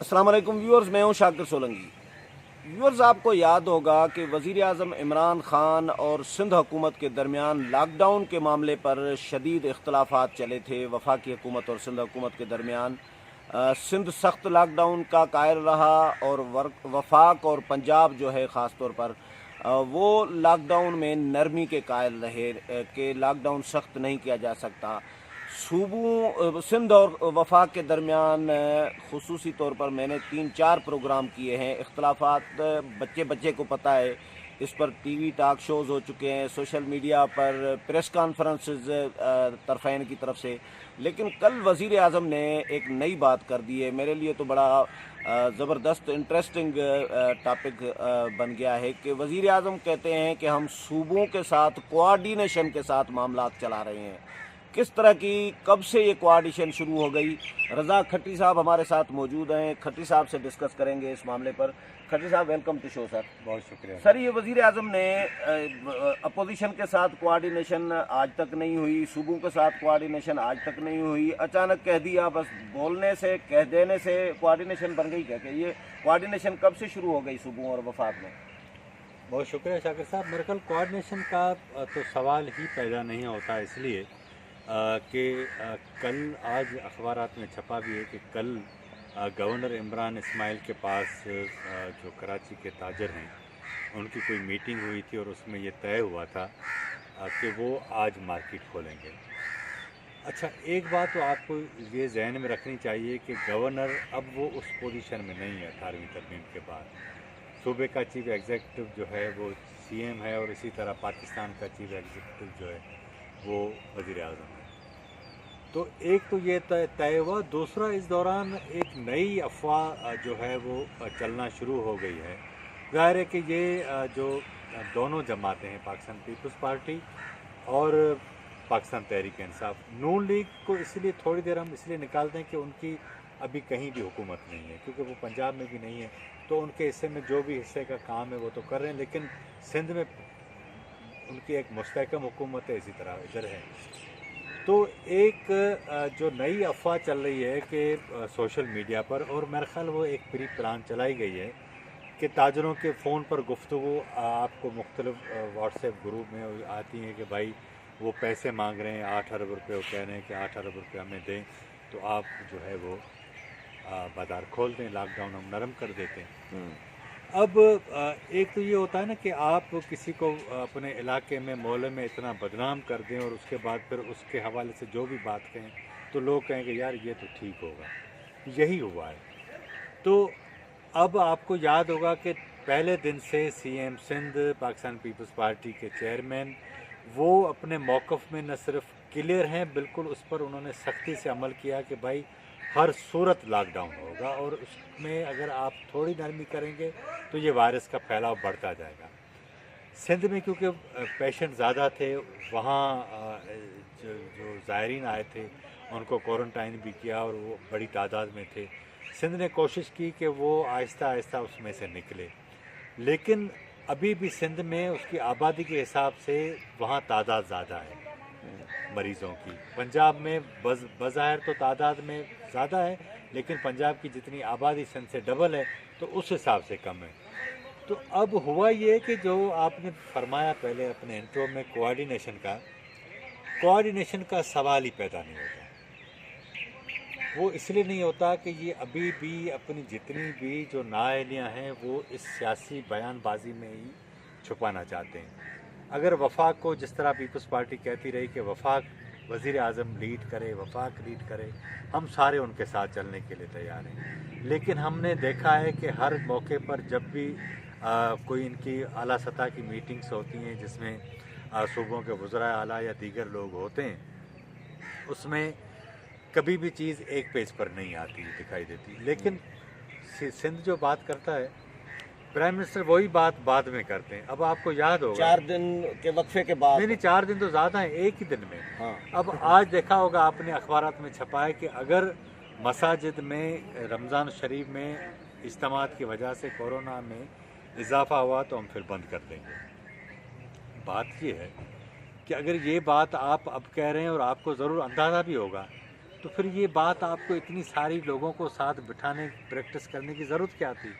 السلام علیکم ویورز، میں ہوں شاکر سولنگی۔ ویورز، آپ کو یاد ہوگا کہ وزیر اعظم عمران خان اور سندھ حکومت کے درمیان لاک ڈاؤن کے معاملے پر شدید اختلافات چلے تھے۔ وفاقی حکومت اور سندھ حکومت کے درمیان سندھ سخت لاک ڈاؤن کا قائل رہا اور وفاق اور پنجاب جو ہے خاص طور پر وہ لاک ڈاؤن میں نرمی کے قائل رہے کہ لاک ڈاؤن سخت نہیں کیا جا سکتا۔ صوبوں سندھ اور وفاق کے درمیان خصوصی طور پر میں نے 3-4 پروگرام کیے ہیں۔ اختلافات بچے بچے کو پتہ ہے، اس پر ٹی وی ٹاک شوز ہو چکے ہیں، سوشل میڈیا پر پریس کانفرنسز طرفین کی طرف سے۔ لیکن کل وزیر اعظم نے ایک نئی بات کر دی ہے، میرے لیے تو بڑا زبردست انٹرسٹنگ ٹاپک بن گیا ہے کہ وزیر اعظم کہتے ہیں کہ ہم صوبوں کے ساتھ کوآرڈینیشن کے ساتھ معاملات چلا رہے ہیں۔ کس طرح کی، کب سے یہ کوآرڈینیشن شروع ہو گئی؟ رضا کھٹی صاحب ہمارے ساتھ موجود ہیں، کھٹی صاحب سے ڈسکس کریں گے اس معاملے پر۔ کھٹی صاحب، ویلکم ٹو شو سر۔ بہت شکریہ سر، یہ وزیر اعظم نے اپوزیشن کے ساتھ کوآرڈینیشن آج تک نہیں ہوئی، صوبوں کے ساتھ کوآرڈینیشن آج تک نہیں ہوئی، اچانک کہہ دیا، بس بولنے سے کہہ دینے سے کوآرڈینیشن بن گئی کیا کہ یہ کوآرڈینیشن کب سے شروع ہو گئی صوبوں اور وفاق میں؟ بہت شکریہ شاکر صاحب۔ میرے خیال کوآرڈینیشن کا تو سوال ہی پیدا نہیں ہوتا، اس لیے کہ کل آج اخبارات میں چھپا بھی ہے کہ کل گورنر عمران اسماعیل کے پاس جو کراچی کے تاجر ہیں ان کی کوئی میٹنگ ہوئی تھی اور اس میں یہ طے ہوا تھا کہ وہ آج مارکیٹ کھولیں گے۔ اچھا، ایک بات تو آپ کو یہ ذہن میں رکھنی چاہیے کہ گورنر اب وہ اس پوزیشن میں نہیں ہے 18ویں ترمیم کے بعد۔ صوبے کا چیف ایگزیکٹو جو ہے وہ سی ایم ہے، اور اسی طرح پاکستان کا چیف ایگزیکٹو جو ہے وہ وزیر اعظم ہے۔ تو ایک تو یہ طے ہوا، دوسرا اس دوران ایک نئی افواہ جو ہے وہ چلنا شروع ہو گئی ہے۔ ظاہر ہے کہ یہ جو دونوں جماعتیں ہیں، پاکستان پیپلز پارٹی اور پاکستان تحریک انصاف، نون لیگ کو اس لیے تھوڑی دیر ہم اس لیے نکالتے ہیں کہ ان کی ابھی کہیں بھی حکومت نہیں ہے، کیونکہ وہ پنجاب میں بھی نہیں ہے، تو ان کے حصے میں جو بھی حصے کا کام ہے وہ تو کر رہے ہیں، لیکن سندھ میں ان کی ایک مستحکم حکومت ہے، اسی طرح ادھر ہے۔ تو ایک جو نئی افواہ چل رہی ہے کہ سوشل میڈیا پر، اور میرا خیال وہ ایک پری پلان چلائی گئی ہے کہ تاجروں کے فون پر گفتگو آپ کو مختلف واٹس ایپ گروپ میں آتی ہیں کہ بھائی وہ پیسے مانگ رہے ہیں 8 ارب روپے، وہ کہہ رہے ہیں کہ 8 ارب روپے ہمیں دیں تو آپ جو ہے وہ بازار کھول دیں، لاک ڈاؤن ہم نرم کر دیتے ہیں۔ اب ایک تو یہ ہوتا ہے نا کہ آپ کسی کو اپنے علاقے میں محلے میں اتنا بدنام کر دیں اور اس کے بعد پھر اس کے حوالے سے جو بھی بات کہیں تو لوگ کہیں کہ یار یہ تو ٹھیک ہوگا۔ یہی ہوا ہے۔ تو اب آپ کو یاد ہوگا کہ پہلے دن سے C M Sindh, Pakistan Peoples Party کے چیئرمین، وہ اپنے موقف میں نہ صرف کلیئر ہیں، بالکل اس پر انہوں نے سختی سے عمل کیا کہ بھائی ہر صورت لاک ڈاؤن ہوگا، اور اس میں اگر آپ تھوڑی نرمی کریں گے تو یہ وائرس کا پھیلاؤ بڑھتا جائے گا۔ سندھ میں کیونکہ پیشنٹ زیادہ تھے، وہاں جو زائرین آئے تھے ان کو کوارنٹائن بھی کیا اور وہ بڑی تعداد میں تھے۔ سندھ نے کوشش کی کہ وہ آہستہ آہستہ اس میں سے نکلے، لیکن ابھی بھی سندھ میں اس کی آبادی کے حساب سے وہاں تعداد زیادہ ہے مریضوں کی۔ پنجاب میں بظاہر تو تعداد میں زیادہ ہے، لیکن پنجاب کی جتنی آبادی سندھ سے ڈبل ہے تو اس حساب سے کم ہے۔ تو اب ہوا یہ کہ جو آپ نے فرمایا پہلے اپنے انٹرو میں کوآرڈینیشن کا سوال ہی پیدا نہیں ہوتا۔ وہ اس لیے نہیں ہوتا کہ یہ ابھی بھی اپنی جتنی بھی جو نااہلیاں ہیں وہ اس سیاسی بیان بازی میں ہی چھپانا چاہتے ہیں۔ اگر وفاق کو جس طرح پیپلز پارٹی کہتی رہی کہ وفاق وزیر اعظم لیڈ کرے، وفاق لیڈ کرے، ہم سارے ان کے ساتھ چلنے کے لیے تیار ہیں، لیکن ہم نے دیکھا ہے کہ ہر موقع پر جب بھی کوئی ان کی اعلیٰ سطح کی میٹنگز ہوتی ہیں جس میں صوبوں کے وزراء اعلیٰ یا دیگر لوگ ہوتے ہیں، اس میں کبھی بھی چیز ایک پیج پر نہیں آتی دکھائی دیتی، لیکن سندھ جو بات کرتا ہے پرائم منسٹر وہی بات بعد میں کرتے ہیں۔ اب آپ کو یاد ہوگا 4 دن کے وقفے کے بعد، نہیں 4 دن تو زیادہ ہیں، ایک ہی دن میں۔ ہاں، اب آج دیکھا ہوگا آپ نے اخبارات میں چھپا ہے کہ اگر مساجد میں رمضان شریف میں اجتماعات کی وجہ سے کورونا میں اضافہ ہوا تو ہم پھر بند کر دیں گے۔ بات یہ ہے کہ اگر یہ بات آپ اب کہہ رہے ہیں، اور آپ کو ضرور اندازہ بھی ہوگا तो फिर ये बात आपको इतनी सारी लोगों को साथ बिठाने प्रैक्टिस करने की ज़रूरत क्या थी?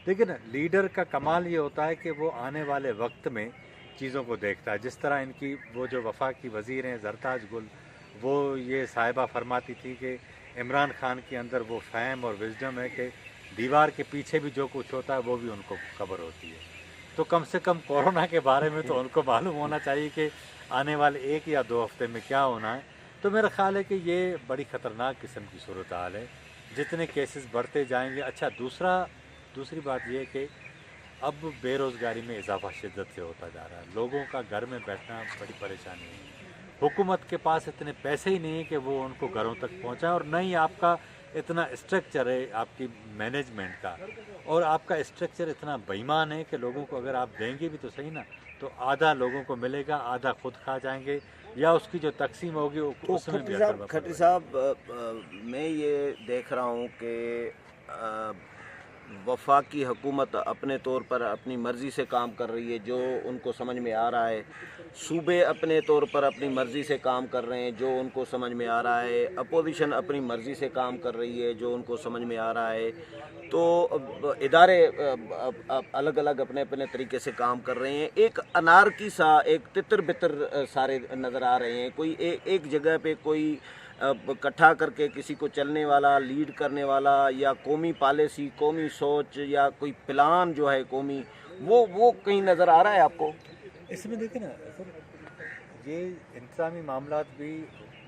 देखिए ना, लीडर का कमाल ये होता है कि वो आने वाले वक्त में चीज़ों को देखता है। जिस तरह इनकी वो जो वफाकी वज़ीर हैं ज़रताज गुल, वो ये साहिबा फरमाती थी कि इमरान खान के अंदर वो फ़हम और विज़डम है कि दीवार के पीछे भी जो कुछ होता है वो भी उनको खबर होती है। तो कम से कम कोरोना के बारे में तो उनको मालूम होना चाहिए कि आने वाले 1 या 2 हफ्ते में क्या होना है। तो मेरा ख़्याल है कि ये बड़ी ख़तरनाक किस्म की सूरत हाल है, जितने केसेस बढ़ते जाएंगे। अच्छा, दूसरी बात ये है कि अब बेरोज़गारी में इजाफा शिद्दत से होता जा रहा है। लोगों का घर में बैठना बड़ी परेशानी है। हुकूमत के पास इतने पैसे ही नहीं है कि वो उनको घरों तक पहुंचाए, और न ही आपका इतना स्ट्रक्चर है आपकी मैनेजमेंट का, और आपका स्ट्रक्चर इतना बेईमान है कि लोगों को अगर आप देंगे भी तो सही ना, तो आधा लोगों को मिलेगा, आधा खुद खा जाएंगे, या उसकी जो तकसीम होगी तो उसमें भी खट्टी साहब मैं ये देख रहा हूँ कि वफाकी हुकूमत अपने तौर पर अपनी मर्ज़ी से काम कर रही है जो उनको समझ में आ रहा है, सूबे अपने तौर पर अपनी मर्ज़ी से काम कर रहे हैं जो उनको समझ में आ रहा है, अपोजिशन अपनी मर्ज़ी से काम कर रही है जो उनको समझ में आ रहा है। तो इदारे अलग अलग अपने अपने तरीके से काम कर रहे हैं। एक अनारकी सा, एक तितर बितर सारे नज़र आ रहे हैं। कोई एक जगह पे कोई इकट्ठा करके किसी को चलने वाला, लीड करने वाला, या कौमी पॉलिसी, कौमी सोच, या कोई प्लान जो है कौमी, वो कहीं नज़र आ रहा है आपको? इसमें देखिए ना सर, ये इंतजामी मामलात भी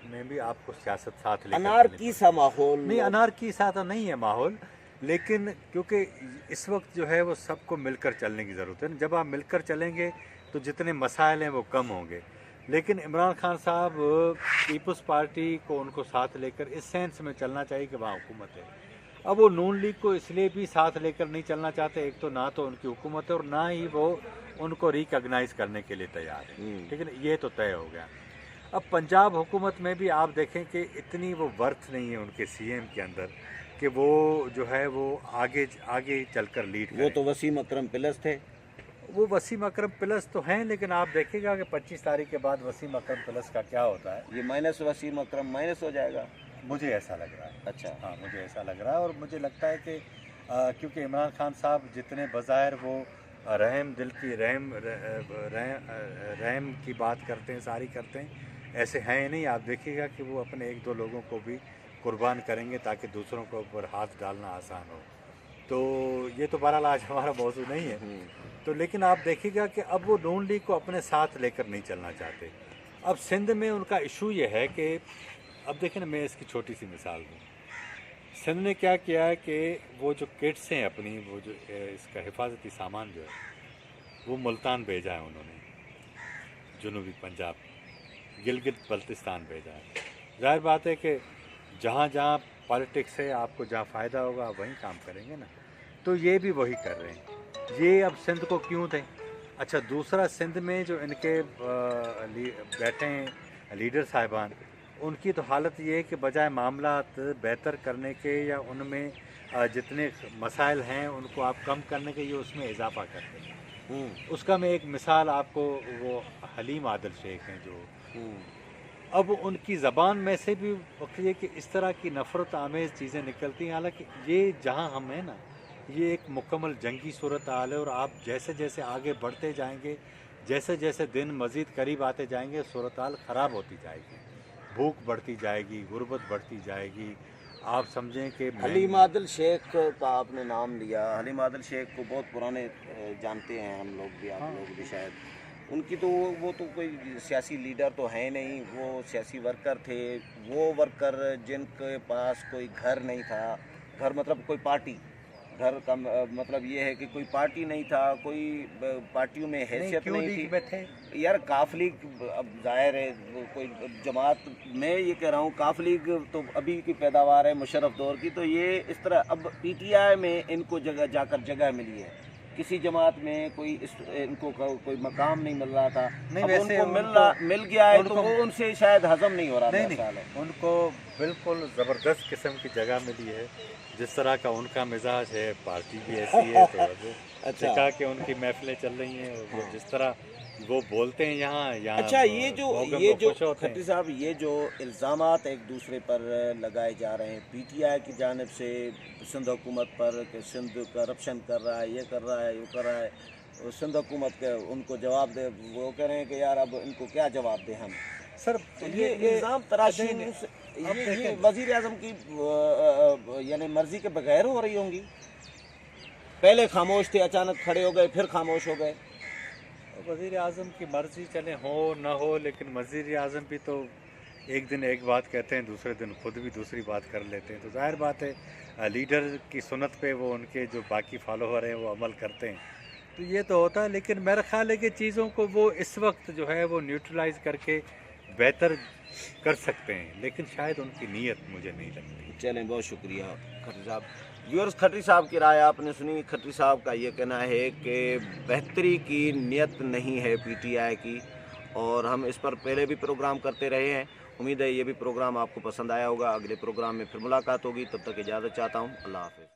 में भी आपको सियासत साथ लेकर अनारकी सा माहौल नहीं, अनारकी सा तो नहीं है माहौल, लेकिन क्योंकि इस वक्त जो है वो सबको मिलकर चलने की ज़रूरत है। जब आप मिलकर चलेंगे तो जितने मसाइल हैं वो कम होंगे। लेकिन इमरान खान साहब, पीपल्स पार्टी को उनको साथ लेकर इस सेंस में चलना चाहिए कि वहाँ हुकूमत है। अब वो नून लीग को इसलिए भी साथ लेकर नहीं चलना चाहते, एक तो ना तो उनकी हुकूमत है और ना ही वो उनको रिकॉग्नाइज करने के लिए तैयार है, ठीक है ना, ये तो तय हो गया। अब पंजाब हुकूमत में भी आप देखें कि इतनी वो वर्थ नहीं है उनके सीएम के अंदर कि वो जो है वो आगे चलकर लीड करें। वो तो वसीम अकरम प्लस थे। वो वसीम अकरम प्लस तो हैं, लेकिन आप देखिएगा कि 25 तारीख के बाद वसीम अकरम प्लस का क्या होता है। ये माइनस वसीम अकरम माइनस हो जाएगा, मुझे ऐसा लग रहा है। अच्छा, हाँ, मुझे ऐसा लग रहा है, और मुझे लगता है कि क्योंकि इमरान खान साहब जितने बज़ाहिर वो रहम दिल की रहम की बात करते हैं, सारी करते हैं, ऐसे हैं नहीं। आप देखिएगा कि वो अपने 1-2 लोगों को भी कुर्बान करेंगे ताकि दूसरों के ऊपर हाथ डालना आसान हो। तो ये तो बहरहाल आज हमारा मौजू नहीं है। तो लेकिन आप देखिएगा कि अब वो नून लीग को अपने साथ लेकर नहीं चलना चाहते। अब सिंध में उनका इशू ये है कि अब देखें ना, मैं इसकी छोटी सी मिसाल दूँ। सिंध ने क्या किया है कि वो जो किट्स हैं अपनी, वो जो इसका हिफाजती सामान जो है वो मुल्तान भेजा है उन्होंने, जनूबी पंजाब, गिलगित बल्तिस्तान भेजा है। जाहिर बात है कि जहाँ जहाँ पॉलिटिक्स है, आपको जहाँ फ़ायदा होगा आप वहीं काम करेंगे ना। तो ये भी वही कर रहे हैं। ये अब सिंध को क्यों दें? अच्छा, दूसरा, सिंध में जो इनके बैठे हैं लीडर साहिबान, उनकी तो हालत ये है कि बजाय मामलात बेहतर करने के या उनमें जितने मसाइल हैं उनको आप कम करने के, ये उसमें इजाफा करते हैं। उसका मैं एक मिसाल आपको, वो हलीम आदिल शेख हैं जो, अब उनकी ज़बान में से भी ये कि इस तरह की नफ़रत आमेज़ चीज़ें निकलती हैं। हालांकि ये जहाँ हम हैं ना, ये एक मुकम्मल जंगी सूरत हाल है, और आप जैसे जैसे आगे बढ़ते जाएंगे, जैसे जैसे दिन मज़ीद करीब आते जाएंगे, सूरत हाल ख़राब होती जाएगी, भूख बढ़ती जाएगी, गुर्बत बढ़ती जाएगी। आप समझें कि हलीम आदिल शेख का आपने नाम लिया। हलीम आदिल शेख को बहुत पुराने जानते हैं हम लोग भी, आप लोग भी शायद। उनकी तो वो तो कोई सियासी लीडर तो है नहीं, वो सियासी वर्कर थे। वो वर्कर जिनके पास कोई घर नहीं था, घर मतलब कोई पार्टी, घर का मतलब ये है कि कोई पार्टी नहीं था, कोई पार्टियों में हैसियत नहीं थी। यार काफ लीग, अब जाहिर है कोई जमात, मैं ये कह रहा हूँ काफ लीग तो अभी की पैदावार है मुशर्रफ दौर की। तो ये इस तरह अब पीटीआई में इनको जगह जाकर जगह मिली है, किसी जमात में कोई इनको कोई मकाम नहीं मिल रहा था, अब उनको मिल गया है, तो वो उनसे शायद हजम नहीं हो रहा था। उनको बिल्कुल ज़बरदस्त किस्म की जगह मिली है। जिस तरह का उनका मिजाज है, पार्टी भी ऐसी है, तो अच्छा, कहा कि उनकी महफिलें चल रही हैं, और जिस तरह वो बोलते हैं यहाँ अच्छा, ये जो खुश होते खट्टी हैं। साहब, ये जो इल्ज़ामात एक दूसरे पर लगाए जा रहे हैं पीटीआई की जानिब से सिंध हुकूमत पर कि सिंध करप्शन कर रहा है, ये कर रहा है, वो कर रहा है, और सिंध हुकूमत के उनको जवाब दे, वो कह रहे हैं कि यार अब इनको क्या जवाब दें हम। सर तो ये इल्ज़ाम तराशी नहीं, अब ये देखें, वज़ीर आज़म की यानी मर्ज़ी के बगैर हो रही होंगी। पहले खामोश थे, अचानक खड़े हो गए, फिर खामोश हो गए। वज़ीर आज़म की मर्ज़ी चले हो न हो, लेकिन वज़ीर आज़म भी तो एक दिन एक बात कहते हैं, दूसरे दिन खुद भी दूसरी बात कर लेते हैं। तो ज़ाहिर बात है लीडर की सुन्नत पे वो उनके जो बाकी फॉलोवर हैं वो अमल करते हैं, तो ये तो होता है। लेकिन मेरा ख्याल है कि चीज़ों को वो इस वक्त जो है वो न्यूट्रलाइज़ करके बेहतर कर सकते हैं, लेकिन शायद उनकी नीयत मुझे नहीं लगती। चलें, बहुत शुक्रिया खट्टी साहब। व्यूअर्स, खट्टी साहब की राय आपने सुनी। खट्टी साहब का ये कहना है कि बेहतरी की नीयत नहीं है पीटीआई की, और हम इस पर पहले भी प्रोग्राम करते रहे हैं। उम्मीद है ये भी प्रोग्राम आपको पसंद आया होगा। अगले प्रोग्राम में फिर मुलाकात होगी, तब तक इजाज़त चाहता हूँ। अल्लाह हाफ़िज़।